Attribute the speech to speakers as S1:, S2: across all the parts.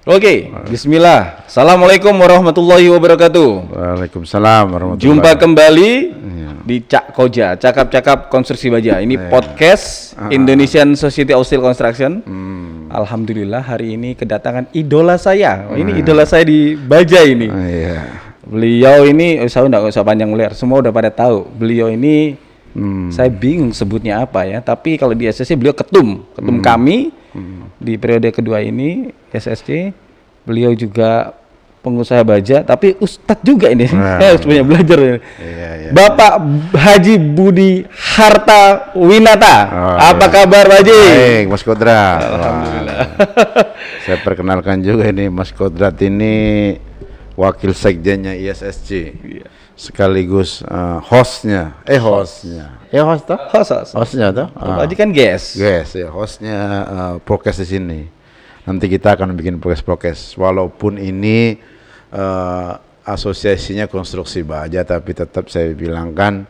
S1: Oke, bismillah. Assalamualaikum warahmatullahi wabarakatuh.
S2: Waalaikumsalam warahmatullahi
S1: Jumpa
S2: wabarakatuh.
S1: kembali di Cak Koja, cakap-cakap konstruksi baja. Ini podcast Indonesian Society of Steel Construction. Alhamdulillah hari ini kedatangan idola saya. Ini idola saya di baja ini. Beliau ini, saya nggak usah panjang lebar, semua udah pada tahu. Beliau ini, saya bingung sebutnya apa ya. Tapi kalau di SSC beliau ketum kami di periode kedua ini SSC. Beliau juga pengusaha baja, tapi ustadz juga ini. Harus banyak belajar. Bapak Haji Budi Harta Winata. Apa kabar, Pak Haji?
S2: Baik, Mas Kodrat.
S1: Alhamdulillah.
S2: Saya perkenalkan juga ini Mas Kodrat ini wakil sekjennya ISSC. Sekaligus hostnya. Hostnya tuh.
S1: Pak Haji kan guest.
S2: Ya, hostnya podcast di sini. Nanti kita akan bikin podcast. Walaupun ini asosiasinya konstruksi baja, tapi tetap saya bilangkan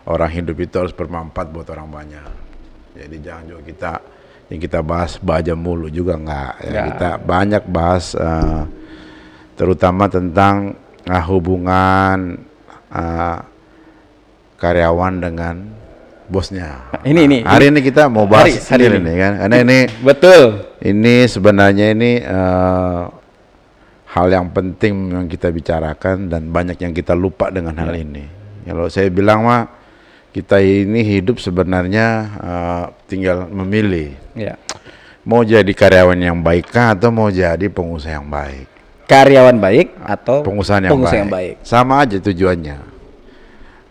S2: orang hidup itu harus bermanfaat buat orang banyak. Jadi jangan juga kita bahas baja mulu juga enggak. Ya. Kita banyak bahas terutama tentang hubungan karyawan dengan bosnya. Hari ini kita mau bahas hari ini kan. Karena ini
S1: betul.
S2: Ini sebenarnya ini hal yang penting yang kita bicarakan dan banyak yang kita lupa dengan hal ini. Kalau saya bilang mah kita ini hidup sebenarnya tinggal memilih. Mau jadi karyawan yang baik atau mau jadi pengusaha yang baik.
S1: Karyawan baik atau
S2: pengusaha yang baik. Sama aja tujuannya.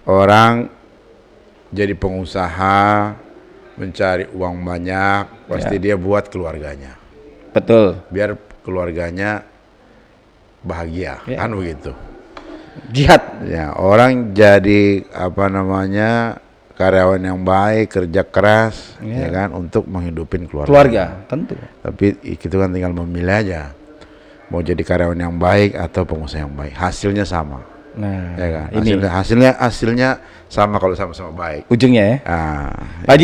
S2: Orang jadi pengusaha mencari uang banyak, pasti dia buat keluarganya.
S1: Betul.
S2: Biar keluarganya bahagia, kan begitu.
S1: Jihad.
S2: Ya, orang jadi karyawan yang baik, kerja keras, ya kan, untuk menghidupin keluarga.
S1: Tentu.
S2: Tapi itu kan tinggal memilih aja. Mau jadi karyawan yang baik atau pengusaha yang baik, hasilnya sama.
S1: Nah,
S2: ya kan?
S1: ini
S2: hasilnya sama kalau sama-sama baik.
S1: Ujungnya ya. Pak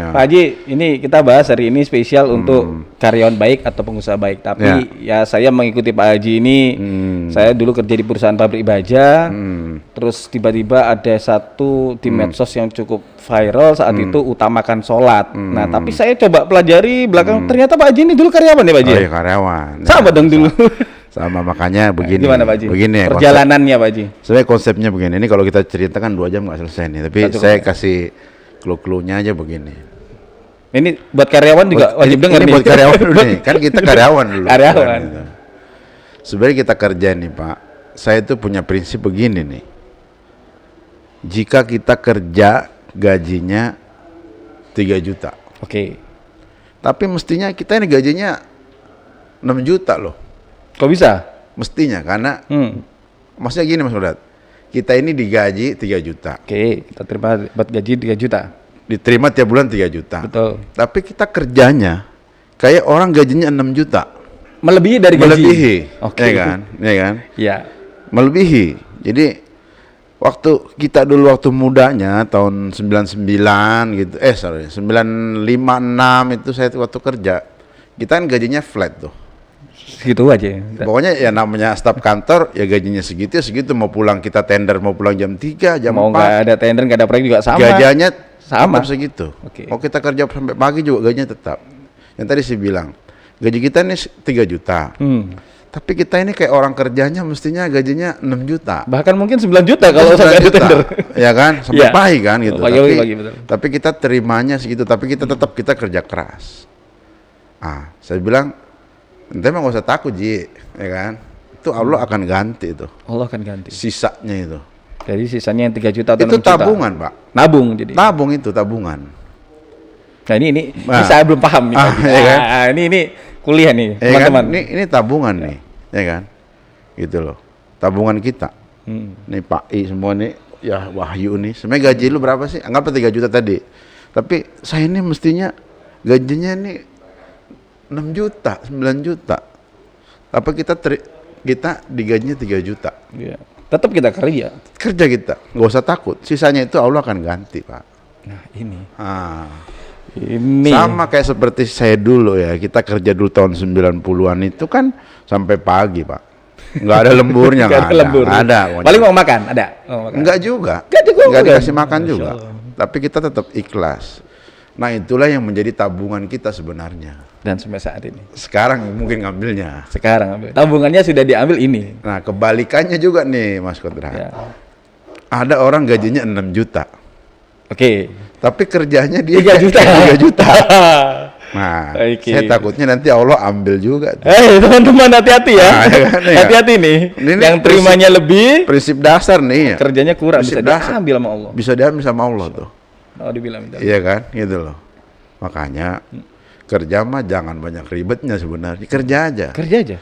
S1: Haji, ini kita bahas hari ini spesial untuk karyawan baik atau pengusaha baik. Tapi ya saya mengikuti Pak Haji ini. Saya dulu kerja di perusahaan pabrik baja. Terus tiba-tiba ada satu di medsos yang cukup viral saat itu, utamakan sholat. Nah, tapi saya coba pelajari belakang, ternyata Pak Haji ini dulu karyawan ya Pak Haji?
S2: Oh iya, karyawan.
S1: Sama dong dulu.
S2: Sama, makanya begini.
S1: Gimana Pak Haji?
S2: Begini
S1: perjalanannya Pak Haji.
S2: Sebenarnya konsepnya begini. Ini kalau kita ceritakan 2 jam nggak selesai nih. Tapi saya kasih clue-cluenya aja begini.
S1: Ini buat karyawan juga wajib dengar nih.
S2: Ini buat karyawan dulu nih. Kan kita karyawan dulu.
S1: Karyawan.
S2: Sebenarnya kita kerja nih Pak. Saya tuh punya prinsip begini nih. Jika kita kerja gajinya 3 juta.
S1: Oke.
S2: Tapi mestinya kita ini gajinya 6 juta loh.
S1: Kok bisa?
S2: Mestinya karena maksudnya gini Mas Mudat, kita ini digaji 3 juta.
S1: Oke, kita terima dapat gaji 3 juta.
S2: Diterima tiap bulan 3 juta.
S1: Betul.
S2: Tapi kita kerjanya kayak orang gajinya 6 juta.
S1: Melebihi dari gaji.
S2: Melebihi.
S1: Oke.
S2: Ya kan?
S1: Iya.
S2: Melebihi. Jadi waktu kita dulu waktu mudanya tahun 99 gitu. 95 6 itu saya waktu kerja. Kita kan gajinya flat tuh.
S1: Segitu aja.
S2: Pokoknya ya namanya staf kantor ya gajinya segitu mau pulang kita tender mau pulang jam 3 jam 4
S1: mau nggak ada tender nggak ada proyek juga sama
S2: gajinya
S1: sama
S2: tetap segitu.
S1: Okay.
S2: Mau kita kerja sampai pagi juga gajinya tetap. Yang tadi saya bilang gaji kita ini 3 juta tapi kita ini kayak orang kerjanya mestinya gajinya 6 juta
S1: bahkan mungkin 9 juta kalau sampai ada tender
S2: ya kan sampai pagi kan gitu.
S1: Pagi,
S2: tapi kita terimanya segitu tapi kita tetap kita kerja keras. Saya bilang ente mah gak usah takut Ji, ya kan? Itu Allah akan ganti itu.
S1: Allah akan ganti.
S2: Sisanya itu.
S1: Jadi sisanya yang 3 juta atau 6
S2: itu
S1: juta. Itu
S2: tabungan Pak.
S1: Nabung jadi.
S2: Tabung itu tabungan.
S1: Nah ini saya belum paham nih Pak.
S2: Ya kan?
S1: Ini kuliah nih teman-teman.
S2: Kan? Ini tabungan nih, ya kan? Gitu loh. Tabungan kita. Nih Pak I semua nih, ya Wahyu nih. Sebenarnya gaji lu berapa sih? Anggap 3 juta tadi. Tapi saya ini mestinya gajinya nih 6 juta, 9 juta. Tapi kita digajinya 3 juta.
S1: Iya. Tetap kita kerja.
S2: Kerja kita, nggak usah takut. Sisanya itu Allah akan ganti, Pak.
S1: Nah, ini. Ini.
S2: Sama kayak seperti saya dulu ya, kita kerja dulu tahun 90-an itu kan sampai pagi, Pak. Nggak ada lemburnya,
S1: Nggak ada lembur.
S2: Nggak ada.
S1: Paling mau makan, ada. Oh, makan.
S2: Enggak juga.
S1: Nggak
S2: Dikasih makan
S1: Masya
S2: juga.
S1: Allah.
S2: Tapi kita tetap ikhlas. Nah, itulah yang menjadi tabungan kita sebenarnya.
S1: Dan sampai saat ini.
S2: Sekarang mungkin ngambilnya.
S1: Sekarang ambil. Tabungannya sudah diambil ini.
S2: Nah, kebalikannya juga nih, Mas Kodrat.
S1: Ya.
S2: Ada orang gajinya 6 juta.
S1: Oke.
S2: Tapi kerjanya dia
S1: 3 juta.
S2: 3 juta. Nah,
S1: Oke.
S2: saya takutnya nanti Allah ambil juga.
S1: Teman-teman hati-hati ya.
S2: Nah, ya kan, ya.
S1: Hati-hati nih.
S2: Ini
S1: Yang terimanya lebih,
S2: Prinsip dasar nih.
S1: kerjanya kurang,
S2: Prinsip
S1: bisa
S2: dasar.
S1: diambil sama Allah.
S2: Bisa diambil sama Allah tuh.
S1: Oh, dibilang minta.
S2: Iya kan, gitu loh. Makanya kerja mah jangan banyak ribetnya sebenarnya. Kerja aja.
S1: Kerja aja.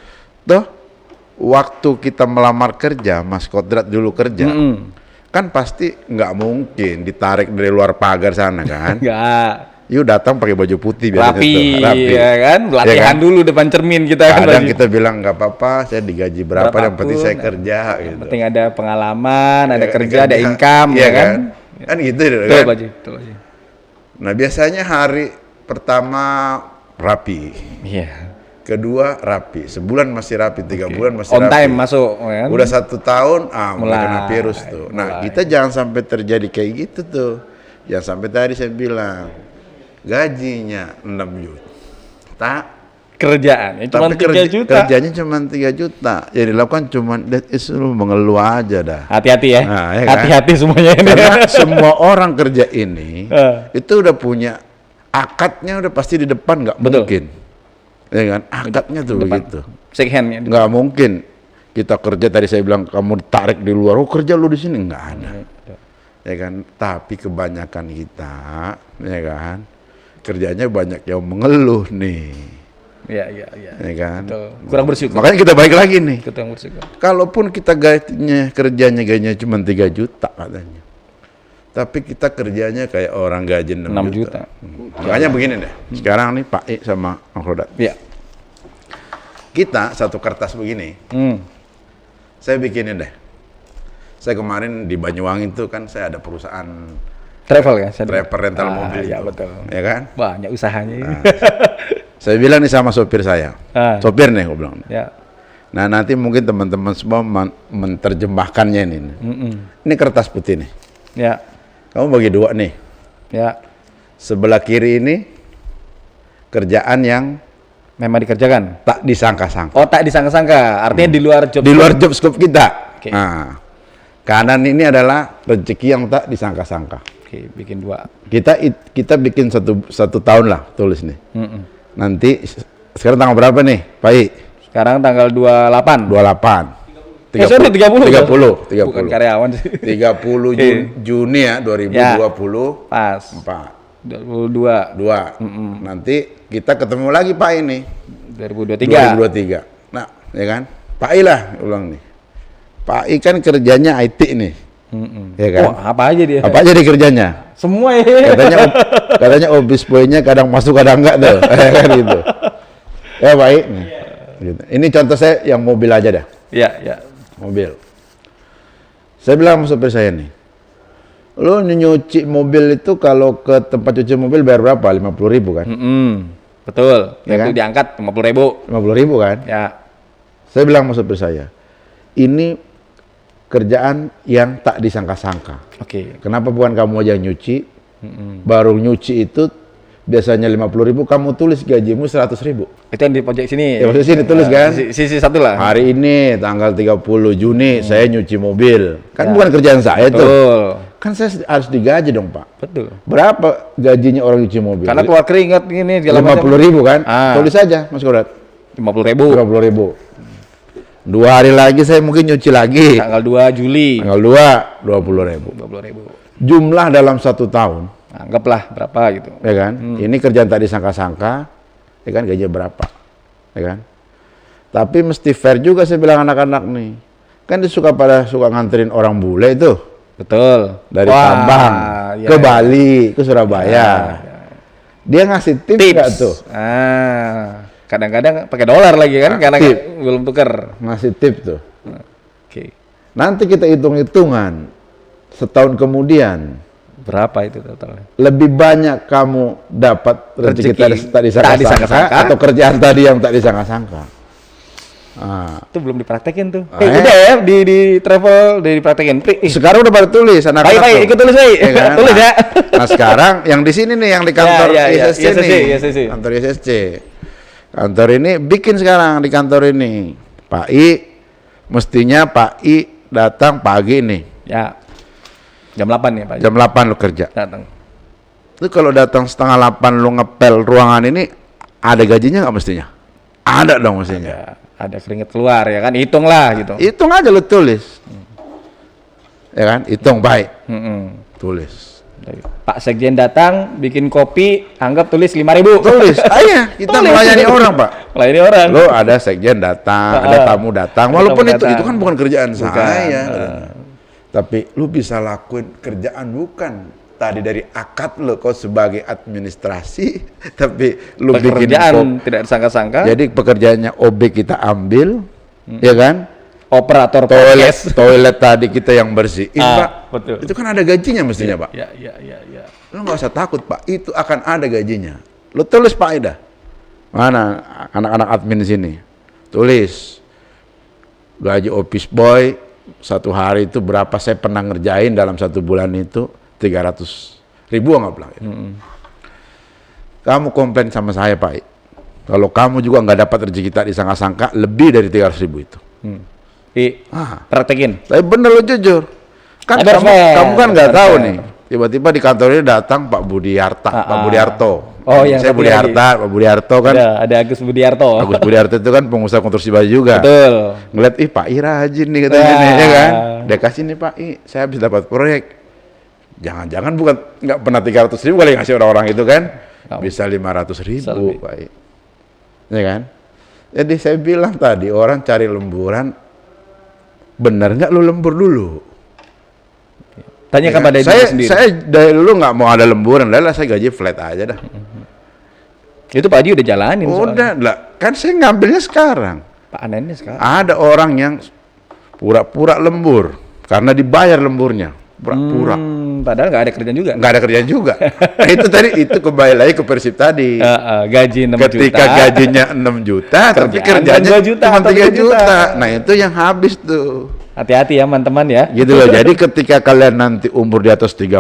S2: Tuh, waktu kita melamar kerja, Mas Kodrat dulu kerja, kan pasti nggak mungkin ditarik dari luar pagar sana kan.
S1: Enggak.
S2: Yuk datang pakai baju putih biasanya
S1: Rapi,
S2: tuh.
S1: ya kan? Latihan
S2: Ya kan?
S1: dulu depan cermin kita kan.
S2: Kadang
S1: Baju.
S2: kita bilang nggak apa-apa, saya digaji berapa, yang penting saya kerja
S1: Yang
S2: gitu.
S1: penting ada pengalaman, ada
S2: Ya,
S1: kerja, ada income,
S2: iya
S1: ya kan?
S2: Kan gitu
S1: Betul,
S2: kan.
S1: Pak Ji. Betul, Pak Ji.
S2: Nah, biasanya hari pertama rapi,
S1: Iya.
S2: kedua rapi, sebulan masih rapi, 3 bulan masih
S1: On
S2: rapi.
S1: time masuk, ya kan?
S2: Udah 1 tahun, mulai
S1: Mulai,
S2: kena virus tuh. Nah,
S1: mulai.
S2: kita jangan sampai terjadi kayak gitu tuh. Jangan sampai tadi saya bilang, gajinya 6 juta,
S1: Kerjaan, cuma
S2: tapi
S1: 3 juta.
S2: kerjanya cuma 3 juta. Yang dilakukan cuma, lu mengeluh aja dah.
S1: Hati-hati ya.
S2: Nah, ya kan?
S1: Hati-hati semuanya ini.
S2: Karena semua orang kerja ini, itu udah punya akadnya udah pasti di depan, nggak
S1: Betul.
S2: mungkin. Ya kan? Akadnya tuh
S1: Depan.
S2: begitu.
S1: Shake hand ya.
S2: Nggak mungkin kita kerja, tadi saya bilang kamu ditarik di luar, oh kerja lu di sini, nggak ada. Ya kan? Tapi kebanyakan kita, ya kan, kerjanya banyak yang mengeluh nih.
S1: Iya.
S2: Ya kan?
S1: Betul. Kurang bersyukur.
S2: Makanya kita balik lagi nih.
S1: Kurang bersyukur.
S2: Kalaupun kita gajinya cuma 3 juta katanya, tapi kita kerjanya kayak orang gaji 6 juta. Makanya begini deh, sekarang nih Pak I sama Mang Rodat,
S1: Iya.
S2: kita satu kertas begini, saya bikinin deh. Saya kemarin di Banyuwangi itu kan saya ada perusahaan
S1: Travel ya?
S2: driver rental mobil
S1: Iya,
S2: itu.
S1: betul.
S2: Ya kan?
S1: Banyak usahanya ini.
S2: Saya bilang nih sama sopir saya, sopir nih gue bilang.
S1: Ya.
S2: Nah nanti mungkin teman-teman semua menerjemahkannya ini. Ini kertas putih nih.
S1: Ya.
S2: Kamu bagi 2 nih.
S1: Ya.
S2: Sebelah kiri ini kerjaan yang
S1: Memang dikerjakan.
S2: tak disangka-sangka.
S1: Oh, tak disangka-sangka. Artinya di luar job.
S2: Di luar job scope kita.
S1: Oke.
S2: Nah, kanan ini adalah rezeki yang tak disangka-sangka.
S1: Oke, bikin 2.
S2: Kita bikin satu tahun lah tulis nih. Nanti sekarang tanggal berapa nih, Pak I?
S1: Sekarang tanggal 28.
S2: 28.
S1: Sorry, 30.
S2: 30.
S1: Bukan karyawan sih.
S2: 30 Juni ya 2024.
S1: Pas. 22.
S2: Nanti kita ketemu lagi Pak ini
S1: 2023.
S2: 2023. Nah, ya kan? Pak I lah ulang nih. Pak I kan kerjanya IT nih. Ya kan?
S1: Wah, apa aja dia?
S2: Apa aja di kerjanya?
S1: Semua ya.
S2: Katanya office boy-nya kadang masuk kadang enggak tuh. Ya kan gitu. Ya Pak I. Nih. Gitu. Ini contoh saya yang mobil aja dah.
S1: Iya.
S2: Mobil. Saya bilang sama sopir saya nih, lo nyuci mobil itu kalau ke tempat cuci mobil bayar berapa? 50.000 kan?
S1: Betul.
S2: Ya kan?
S1: Itu diangkat 50.000.
S2: 50.000 kan?
S1: Ya.
S2: Saya bilang sama sopir saya, ini kerjaan yang tak disangka-sangka.
S1: Oke.
S2: Kenapa bukan kamu aja yang nyuci? Baru nyuci itu biasanya 50.000, kamu tulis gajimu 100.000.
S1: Itu yang di pojok sini.
S2: Ya maksudnya sini tulis kan?
S1: Sisi satu lah.
S2: Hari ini tanggal 30 Juni saya nyuci mobil. Kan bukan kerjaan saya tuh.
S1: Betul.
S2: Kan saya harus digaji dong Pak.
S1: Betul.
S2: Berapa gajinya orang nyuci mobil?
S1: Karena keluar keringat gini segala macam.
S2: 50.000 kan?
S1: Ah.
S2: Tulis aja Mas Kodat.
S1: 50.000.
S2: 50.000. 2 hari lagi saya mungkin nyuci lagi.
S1: Tanggal 2 Juli.
S2: Tanggal 2 20.000.
S1: 20.000.
S2: Jumlah dalam 1 tahun,
S1: Anggaplah berapa gitu.
S2: ya kan? Ini kerjaan tak disangka-sangka, ya kan, gajinya berapa, ya kan? Tapi mesti fair juga saya bilang anak-anak nih. Kan dia suka nganterin orang bule itu
S1: Betul.
S2: dari Sabang ke Bali, ke Surabaya. Dia ngasih tips nggak tuh?
S1: Kadang-kadang pakai dolar lagi kan, karena belum tuker.
S2: Ngasih tips tuh.
S1: Oke.
S2: Nanti kita hitung-hitungan setahun kemudian
S1: Berapa itu totalnya?
S2: Lebih banyak kamu dapat rezeki tak disangka-sangka atau kerjaan tadi yang tak disangka-sangka.
S1: Itu belum dipraktekin tuh. Udah ya di travel dipraktekin.
S2: Sekarang udah baru tulis anak-anak.
S1: Baik, ikut tulis, baik.
S2: Ya kan?
S1: Tulis ya.
S2: Nah sekarang yang di sini nih yang di kantor ISSC nih.
S1: ISSC.
S2: Kantor ISSC. Kantor ini bikin sekarang di kantor ini. Pak I, mestinya Pak I datang pagi nih.
S1: Ya. Jam 8 ya Pak.
S2: Jam 8 lu kerja.
S1: Datang.
S2: Itu kalau datang setengah 8 lu ngepel ruangan ini, ada gajinya nggak mestinya? Ada dong mestinya.
S1: Ada keringet keluar ya kan, hitung lah gitu.
S2: Hitung aja lu tulis. Ya kan, hitung baik. Tulis.
S1: Pak Sekjen datang, bikin kopi, anggap tulis 5.000.
S2: Tulis, ayo kita melayani orang Pak.
S1: Melayani orang.
S2: Lo ada Sekjen datang, ada tamu datang, walaupun itu kan bukan kerjaan saya. Tapi lu bisa lakuin kerjaan bukan. Tadi dari akad lo kau sebagai administrasi, tapi lu bikin
S1: tidak disangka-sangka.
S2: Jadi pekerjaannya OB kita ambil, ya kan?
S1: Operator
S2: toilet tadi kita yang bersihin, Pak.
S1: Betul.
S2: Itu kan ada gajinya mestinya, Pak.
S1: Ya.
S2: Lu nggak usah takut, Pak. Itu akan ada gajinya. Lu tulis, Pak Ida. Mana anak-anak admin sini? Tulis. Gaji office boy satu hari itu berapa saya pernah ngerjain dalam satu bulan itu 300.000 nggak bilang. Kamu komplain sama saya Pak. Kalau kamu juga nggak dapat rezeki tak disangka-sangka lebih dari 300.000 itu.
S1: Praktekin.
S2: Tapi bener lo jujur. Kan kamu kan nggak tahu nih. Tiba-tiba di kantor ini datang Pak Budiarta, Pak Budiarto.
S1: Oh yang
S2: saya Budiarta, Pak Budiarto kan.
S1: Ada Agus Budiarto.
S2: Agus Budiarto itu kan pengusaha konstruksi baju juga.
S1: Betul.
S2: Ngeliat Pak I rajin nih katanya nih, ya kan. Dia kasih nih Pak I, saya habis dapat proyek. Jangan-jangan bukan nggak pernah 300.000 kali ngasih orang-orang itu kan. Bisa 500.000 Pak I. Ya kan. Jadi saya bilang tadi orang cari lemburan, benar nggak lu lembur dulu?
S1: Tanyakan pada diri sendiri.
S2: Saya dari dulu nggak mau ada lemburan, lah saya gaji flat aja dah.
S1: Itu Pak Adi udah jalanin.
S2: Udah lah, kan saya ngambilnya sekarang.
S1: Pak Anennya sekarang.
S2: Ada orang yang pura-pura lembur karena dibayar lemburnya, pura-pura.
S1: Padahal nggak ada kerjaan juga.
S2: Nggak ada kerjaan juga. Nah, itu tadi itu kembali lagi ke Persib tadi.
S1: Gaji 6 juta.
S2: Ketika gajinya 6 juta, tapi kerjanya
S1: 2 juta,
S2: cuma 3 juta. Nah itu yang habis tuh.
S1: Hati-hati ya teman-teman ya.
S2: Gitu loh. Jadi ketika kalian nanti umur di atas 30,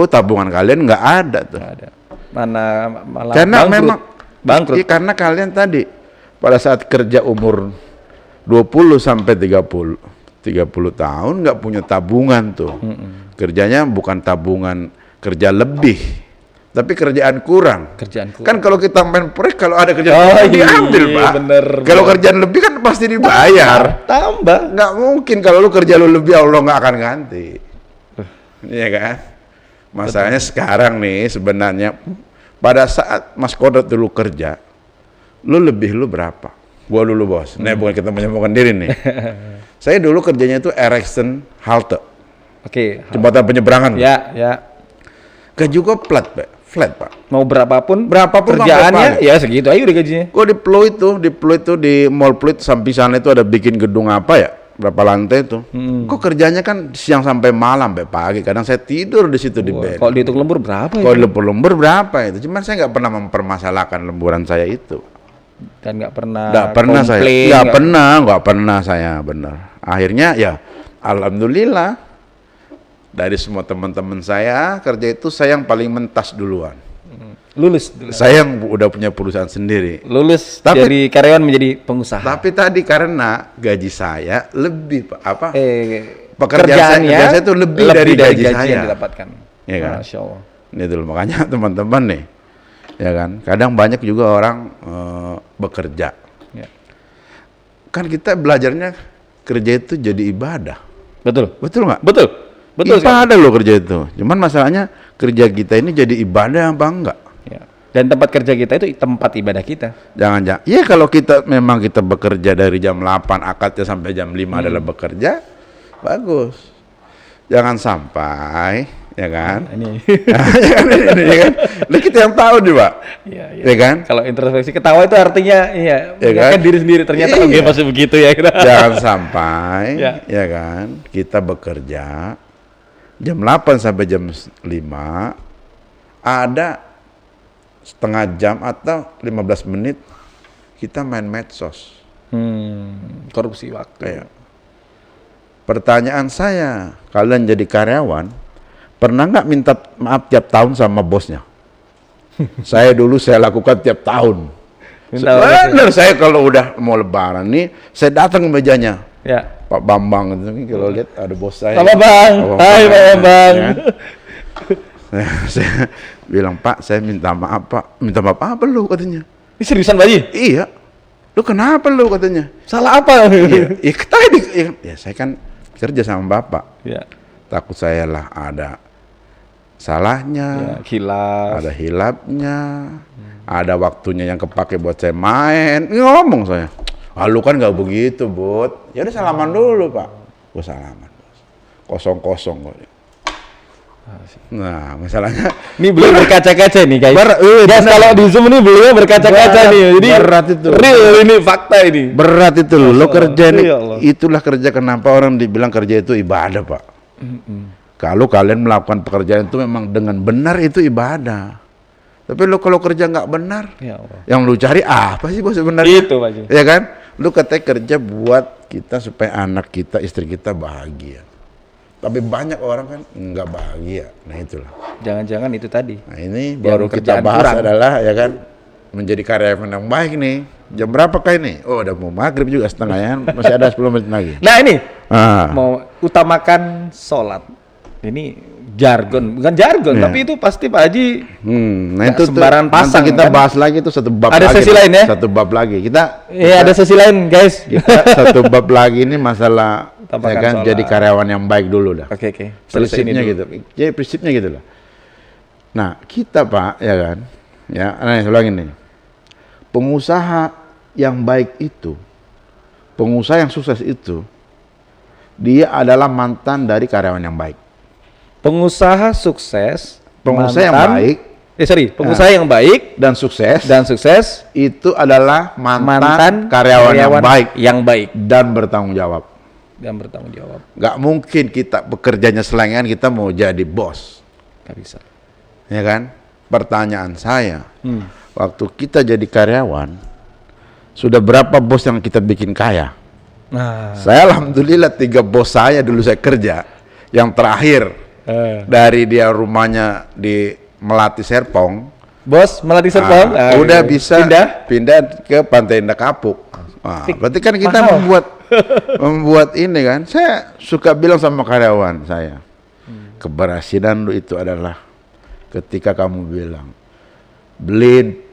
S2: tabungan kalian nggak ada tuh.
S1: Nggak ada. Malah
S2: karena
S1: bangkrut.
S2: Memang
S1: bangkrut.
S2: Iya, karena kalian tadi pada saat kerja umur 20 sampai 30 tahun nggak punya tabungan tuh. Kerjanya bukan tabungan kerja lebih, tapi kerjaan kurang. Kan kalau kita main proyek kalau ada kerjaan diambil, Pak. Kalau kerjaan lebih kan pasti dibayar.
S1: Tambah.
S2: Nggak mungkin kalau lu kerja lu lebih Allah nggak akan ganti. Iya kan? Masalahnya sekarang nih sebenarnya pada saat Mas Kodrat dulu kerja, lu berapa? Gua dulu bos. Nah bukan kita menyombongkan diri nih. Saya dulu kerjanya itu erection halte. Jembatan penyeberangan.
S1: Ya.
S2: Gaji gua flat Pak.
S1: Mau berapapun kerjaannya ya segitu aja udah gajinya.
S2: Gua di Pluit itu di Mall Pluit samping sana itu ada bikin gedung apa ya? Berapa lantai itu? Kok kerjanya kan siang sampai malam, sampai pagi. Kadang saya tidur di situ di bed.
S1: Kalau dihitung lembur berapa ya?
S2: Kalau lembur berapa itu? Cuman saya nggak pernah mempermasalahkan lemburan saya itu.
S1: Dan nggak pernah
S2: saya benar. Akhirnya ya alhamdulillah dari semua teman-teman saya kerja itu saya yang paling mentas duluan.
S1: Lulus.
S2: Saya yang udah punya perusahaan sendiri.
S1: Lulus dari karyawan menjadi pengusaha.
S2: Tapi tadi karena gaji saya lebih
S1: pekerjaan saya
S2: itu lebih dari gaji saya
S1: yang didapatkan.
S2: Ya kan?
S1: Masya Allah.
S2: Ini dulu makanya teman-teman nih, ya kan. Kadang banyak juga orang bekerja.
S1: Ya.
S2: Kan kita belajarnya kerja itu jadi ibadah.
S1: Betul nggak? Betul.
S2: Ibadah loh kerja itu. Cuman masalahnya kerja kita ini jadi ibadah apa enggak?
S1: Ya. Dan tempat kerja kita itu tempat ibadah kita.
S2: Jangan. Ya kalau kita memang kita bekerja dari jam 8 akadnya sampai jam 5 adalah bekerja, bagus. Jangan sampai, ya kan?
S1: Ini.
S2: ya kan? Nah, kita yang tahu nih, Pak.
S1: Iya.
S2: Ya kan?
S1: Kalau introspeksi ketawa itu artinya kan diri sendiri ternyata oke masih begitu ya.
S2: Jangan sampai, ya kan? Kita bekerja jam 8 sampai jam 5 ada setengah jam atau 15 menit kita main medsos.
S1: Korupsi waktu.
S2: Kayak pertanyaan saya, kalian jadi karyawan pernah nggak minta maaf tiap tahun sama bosnya? Saya lakukan tiap tahun. Benar, saya kalau udah mau lebaran nih, saya datang ke mejanya.
S1: Ya.
S2: Pak Bambang itu kalau lihat ada bos saya.
S1: Pak Bambang. Hai Pak Bambang.
S2: Ya. Saya bilang, Pak, saya minta maaf, Pak. Minta maaf apa lu katanya?
S1: Ini seriusan Pak Haji?
S2: Iya. Lu kenapa lu katanya?
S1: Salah apa?
S2: Iya, tadi ya saya kan kerja sama Bapak.
S1: Ya.
S2: Takut saya lah ada salahnya,
S1: Hilaf.
S2: ada hilapnya, ada waktunya yang kepake buat saya main. Ngomong saya, lu kan nggak begitu, Bud. Ya udah salaman dulu, Pak. Gua salaman, Bos. Kosong kok. Nah, masalahnya
S1: ini beliau berkaca-kaca nih, guys. Guys, kalau di Zoom ini beliau berkaca-kaca nih. Jadi
S2: berat itu.
S1: Real ini fakta ini.
S2: Berat itu loh. Lo kerja nih, itulah kerja kenapa orang dibilang kerja itu ibadah, Pak. Kalau kalian melakukan pekerjaan itu memang dengan benar itu ibadah. Tapi lo kalau kerja nggak benar,
S1: Ya Allah.
S2: yang lo cari apa sih bos sebenarnya?
S1: Itu Pak Haji.
S2: Ya kan? Lo katanya kerja buat kita supaya anak kita, istri kita bahagia. Tapi banyak orang kan nggak bahagia. Nah itulah.
S1: Jangan-jangan itu tadi.
S2: Nah ini baru kita
S1: kerjaan
S2: bahas
S1: kurang.
S2: adalah ya kan menjadi karyawan yang baik nih. Jam berapa kah ini? Oh udah mau maghrib juga setengah ya. Masih ada 10 menit lagi.
S1: Nah ini mau utamakan sholat. Ini jargon, bukan jargon, tapi itu pasti Pak Haji.
S2: Nah itu
S1: sembarangan pasang.
S2: nanti kita
S1: kan?
S2: bahas lagi itu satu bab
S1: ada
S2: lagi.
S1: Sesi lain ya?
S2: Satu bab lagi. Kita
S1: ada sesi lain guys.
S2: Kita satu bab lagi ini masalah ya kan
S1: sholat.
S2: jadi karyawan yang baik dulu dah.
S1: Oke.
S2: Prinsipnya gitu. Jadi prinsipnya gitu lah. Nah kita Pak ya kan, ya, nah ulang ini. Pengusaha yang baik itu, pengusaha yang sukses itu, dia adalah mantan dari karyawan yang baik.
S1: Pengusaha sukses,
S2: Pengusaha yang baik,
S1: pengusaha yang baik
S2: dan sukses itu adalah mantan karyawan yang baik dan bertanggung jawab. Gak mungkin kita bekerjanya selengean kita mau jadi bos.
S1: Gak bisa.
S2: Ya kan? Pertanyaan saya, waktu kita jadi karyawan, sudah berapa bos yang kita bikin kaya?
S1: Nah.
S2: Saya alhamdulillah 3 bos saya dulu saya kerja. Yang terakhir dari dia rumahnya di Melati Serpong.
S1: Bos Melati Serpong.
S2: Udah bisa pindah ke Pantai Indah Kapuk. Berarti kan kita membuat ini kan. Saya suka bilang sama karyawan saya, keberhasilan lu itu adalah ketika kamu bilang beliin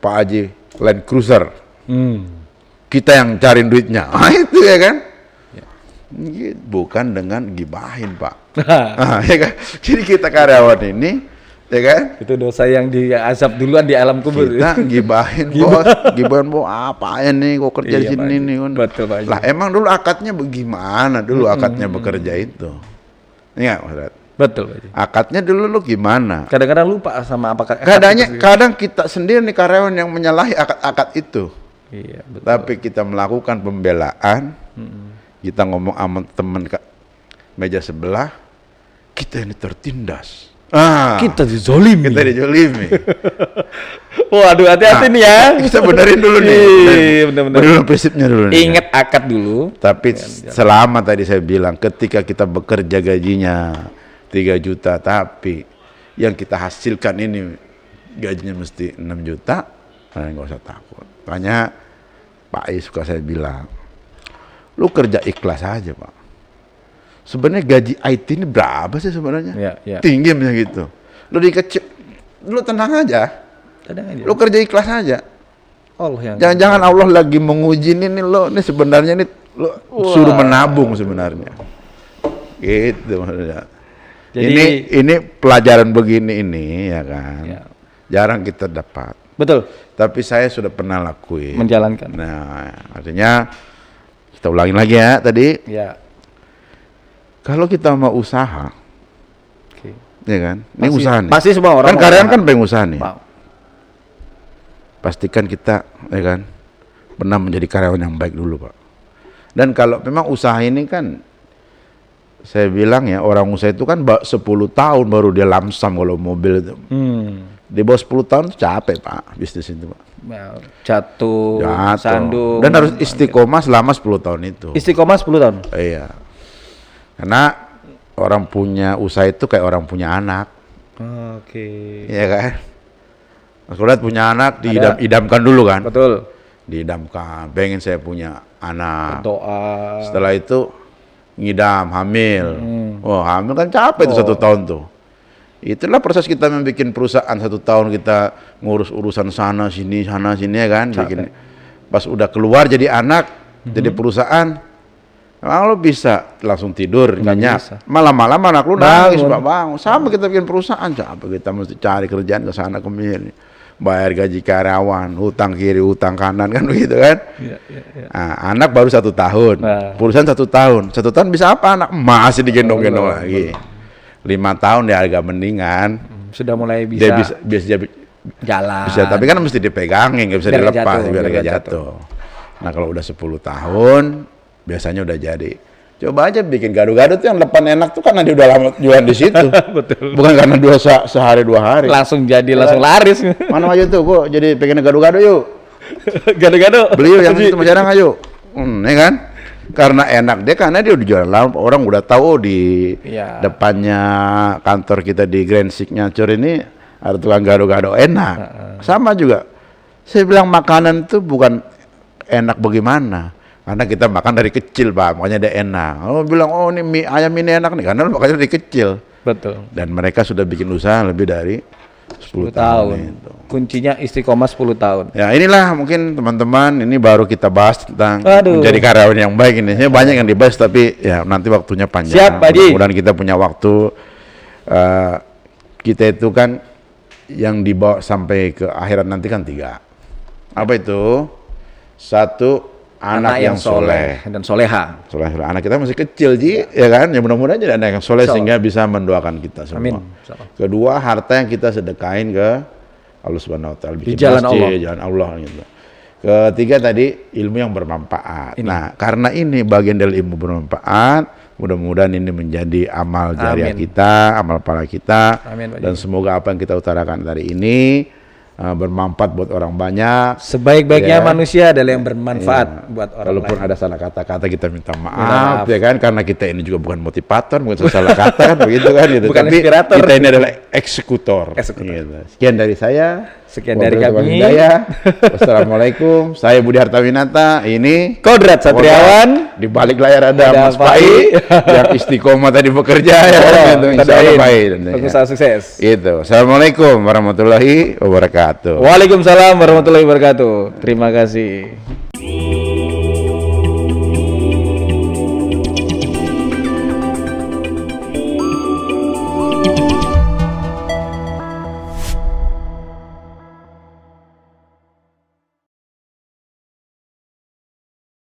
S2: Pak Haji Land Cruiser, kita yang cariin duitnya. Itu ya kan. Bukan dengan gibahin Pak. Ya kan? Jadi kita karyawan ini, ya kan?
S1: Itu dosa yang diazab duluan di alam kubur.
S2: Kita gibahin bos, apa ya nih, kok kerja di sini nih kan?
S1: Betul Pak.
S2: Lah emang dulu akadnya bagaimana dulu akadnya bekerja itu? Iya Mas.
S1: Betul Pak.
S2: Akadnya dulu lu gimana?
S1: Kadang-kadang lupa sama apa
S2: Kadang kita sendiri nih karyawan yang menyalahi akad-akad itu.
S1: Iya, betul.
S2: Tapi kita melakukan pembelaan. Kita ngomong sama teman meja sebelah, kita ini tertindas.
S1: Kita dizolimi. Waduh, hati-hati nih ya.
S2: Kita benerin dulu nih. Benerin prinsipnya dulu nih.
S1: Ingat akad dulu.
S2: Tapi selama tadi saya bilang, ketika kita bekerja gajinya 3 juta, tapi yang kita hasilkan ini gajinya mesti 6 juta, kalian nggak usah takut. Makanya Pak I suka saya bilang, lu kerja ikhlas aja Pak. Sebenarnya gaji IT ini berapa sih sebenarnya?
S1: Ya.
S2: Tinggi misalnya gitu. Lu dikecil, lu tenang aja. Lu kerja ikhlas aja. Jangan-jangan Allah lagi menguji ini lo, ini sebenarnya ini lu suruh menabung sebenarnya. Gitu maksudnya. Jadi, ini pelajaran begini ini ya kan. Ya. Jarang kita dapat.
S1: Betul.
S2: Tapi saya sudah pernah lakuin.
S1: Menjalankan.
S2: Nah, artinya kita ulangin lagi ya tadi.
S1: Ya.
S2: Kalau kita mau usaha, ya kan? Ini usaha nih.
S1: Pasti semua orang.
S2: Kan karyawan kan pengen usaha nih.
S1: Mau.
S2: Pastikan kita, ya kan, pernah menjadi karyawan yang baik dulu Pak. Dan kalau memang usaha ini kan saya bilang ya orang usaha itu kan 10 tahun baru dia lamsam kalau mobil itu. Di bawah 10 tahun itu capek Pak bisnis itu Pak.
S1: Jatuh, sandung.
S2: Dan harus istiqomah selama 10 tahun itu.
S1: Istiqomah 10 tahun?
S2: Iya. Karena orang punya usaha itu kayak orang punya anak.
S1: Oke.
S2: Iya kan? Aku lihat punya anak diidamkan dulu kan.
S1: Betul.
S2: Diidamkan, pengen saya punya anak.
S1: Doa.
S2: Setelah itu ngidam, hamil. Oh hamil kan capek tuh 1 tahun tuh. Itulah proses kita membuat perusahaan 1 tahun kita ngurus urusan sana sini ya kan. Bikin, pas udah keluar jadi anak, jadi perusahaan, emang lo bisa langsung tidur nyenyak. Malam-malam anak lu nangis bangun. Sama kita bikin perusahaan, capek kita mesti cari kerjaan ke sana kemari. Bayar gaji karyawan, hutang kiri, hutang kanan kan begitu kan. Nah, anak baru 1 tahun, perusahaan 1 tahun. 1 tahun bisa apa anak? Masih digendong-gendong lagi. 5 tahun dia agak mendingan.
S1: Sudah mulai bisa.
S2: Dia bisa jalan. Bisa, tapi kan mesti dipegangin, nggak bisa dilepas biar nggak jatuh. Nah kalau udah 10 tahun, biasanya udah jadi. Coba aja bikin gado-gado tuh yang depan enak tuh karena dia udah lama jualan di situ.
S1: Betul.
S2: Bukan karena sehari 2 hari.
S1: Langsung jadi, langsung laris.
S2: Mana aja tuh, kok jadi pengen gado-gado yuk.
S1: Gado-gado.
S2: Beli yuk yang itu jarang ayo. Ya kan? Karena enak dia, karena dia udah jualan lama, orang udah tahu di depannya kantor kita di Grand Signature ini ada tukang gado-gado enak. Sama juga. Saya bilang makanan itu bukan enak bagaimana. Karena kita makan dari kecil Pak, makanya dia enak. Kalau bilang, oh ini mie ayam ini enak nih, karena makanya dari kecil.
S1: Betul. Dan
S2: mereka sudah bikin usaha lebih dari 10 tahun. Itu.
S1: Kuncinya istiqomah 10 tahun.
S2: Ya inilah mungkin teman-teman, ini baru kita bahas tentang menjadi karyawan yang baik ini. Banyak yang dibahas tapi ya nanti waktunya panjang.
S1: Siap Pak Haji.
S2: Mudah-mudahan kita punya waktu. Kita itu kan yang dibawa sampai ke akhirat nanti kan 3. Apa itu? 1, anak yang soleh
S1: dan soleha.
S2: Soleh. Anak kita masih kecil Ji, ya kan? Ya mudah-mudahan jadi anak yang soleh sehingga bisa mendoakan kita semua.
S1: Amin.
S2: Kedua, harta yang kita sedekahin ke Allah Subhanahu wa taala,
S1: di jalan Allah.
S2: Jalan Allah gitu. Ketiga tadi ilmu yang bermanfaat. Nah, karena ini bagian dari ilmu bermanfaat, mudah-mudahan ini menjadi amal jariah kita, amal pahala kita.
S1: Amin,
S2: dan semoga apa yang kita utarakan hari ini bermanfaat buat orang banyak.
S1: Sebaik-baiknya manusia adalah yang bermanfaat buat orang
S2: Walaupun
S1: lain.
S2: ada salah kata-kata kita minta maaf ya kan, karena kita ini juga bukan motivator, bukan salah kata kan begitu kan gitu.
S1: Bukan
S2: tapi
S1: inspirator.
S2: Kita ini adalah eksekutor. Gitu. Sekian dari saya.
S1: Sekian dari kami.
S2: Wassalamualaikum. Saya Budi Hartawinata. Ini
S1: Kodrat Satriawan.
S2: Di balik layar ada Mas Pai yang istiqomah tadi bekerja ya. Insyaallah baik.
S1: Usaha sukses.
S2: Itu. Assalamualaikum warahmatullahi wabarakatuh.
S1: Waalaikumsalam warahmatullahi wabarakatuh. Terima kasih.